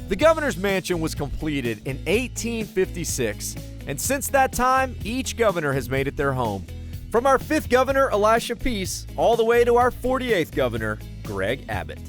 The governor's mansion was completed in 1856, and since that time, each governor has made it their home. From our 5th governor, Elisha Peace, all the way to our 48th governor, Greg Abbott.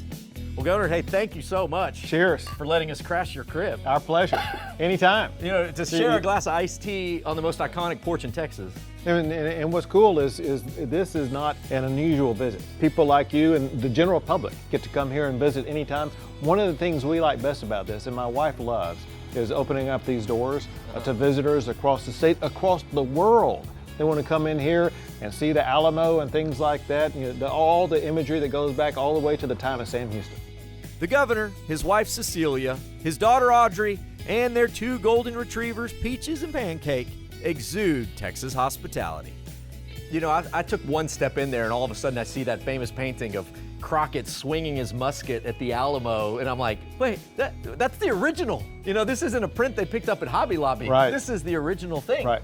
Well, Governor, hey, thank you so much. Cheers. For letting us crash your crib. Our pleasure. Anytime. You know, to share a glass of iced tea on the most iconic porch in Texas. And what's cool is this is not an unusual visit. People like you and the general public get to come here and visit anytime. One of the things we like best about this, and my wife loves, is opening up these doors to visitors across the state, across the world. They want to come in here and see the Alamo and things like that, you know, all the imagery that goes back all the way to the time of Sam Houston. The governor, his wife Cecilia, his daughter Audrey, and their 2 golden retrievers, Peaches and Pancake, exude Texas hospitality. You know, I took one step in there and all of a sudden I see that famous painting of Crockett swinging his musket at the Alamo, and I'm like, wait, that's the original. You know, this isn't a print they picked up at Hobby Lobby. Right. This is the original thing. Right.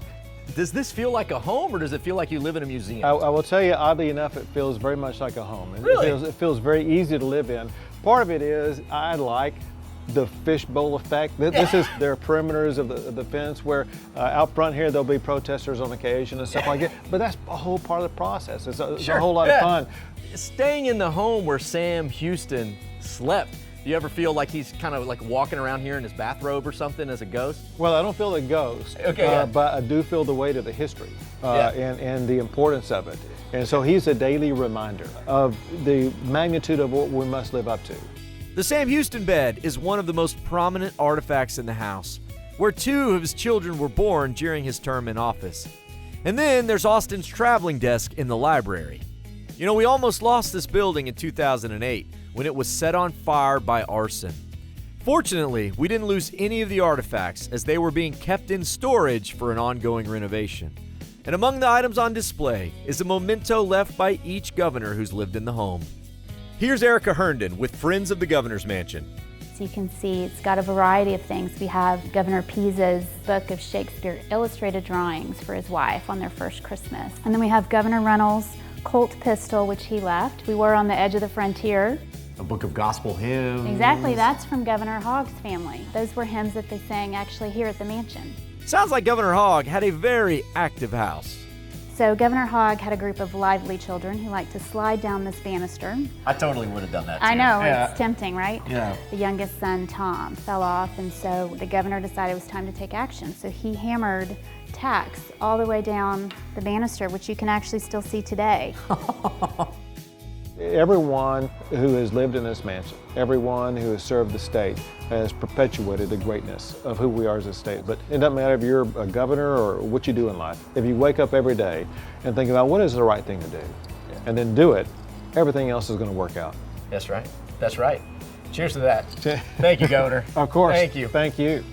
Does this feel like a home, or does it feel like you live in a museum? I will tell you, oddly enough, it feels very much like a home. Really? It feels very easy to live in. Part of it is I like the fishbowl effect. This is their perimeters of the fence where out front here there'll be protesters on occasion and stuff like that. But that's a whole part of the process. It's a whole lot of fun. Staying in the home where Sam Houston slept, do you ever feel like he's kind of like walking around here in his bathrobe or something as a ghost? Well, I don't feel the ghost, but I do feel the weight of the history and the importance of it. And so he's a daily reminder of the magnitude of what we must live up to. The Sam Houston bed is one of the most prominent artifacts in the house, where 2 of his children were born during his term in office. And then there's Austin's traveling desk in the library. You know, we almost lost this building in 2008 when it was set on fire by arson. Fortunately, we didn't lose any of the artifacts as they were being kept in storage for an ongoing renovation. And among the items on display is a memento left by each governor who's lived in the home. Here's Erica Herndon with Friends of the Governor's Mansion. So you can see it's got a variety of things. We have Governor Pisa's book of Shakespeare illustrated drawings for his wife on their first Christmas. And then we have Governor Reynolds' Colt pistol, which he left. We were on the edge of the frontier. A book of gospel hymns. Exactly, that's from Governor Hogg's family. Those were hymns that they sang actually here at the mansion. Sounds like Governor Hogg had a very active house. So Governor Hogg had a group of lively children who liked to slide down this banister. I totally would have done that too. I know, it's tempting, right? Yeah. The youngest son, Tom, fell off, and so the governor decided it was time to take action. So he hammered tacks all the way down the banister, which you can actually still see today. Everyone who has lived in this mansion, everyone who has served the state has perpetuated the greatness of who we are as a state. But it doesn't matter if you're a governor or what you do in life. If you wake up every day and think about what is the right thing to do, and then do it, everything else is going to work out. That's right. That's right. Cheers to that. Thank you, Governor. Of course. Thank you. Thank you.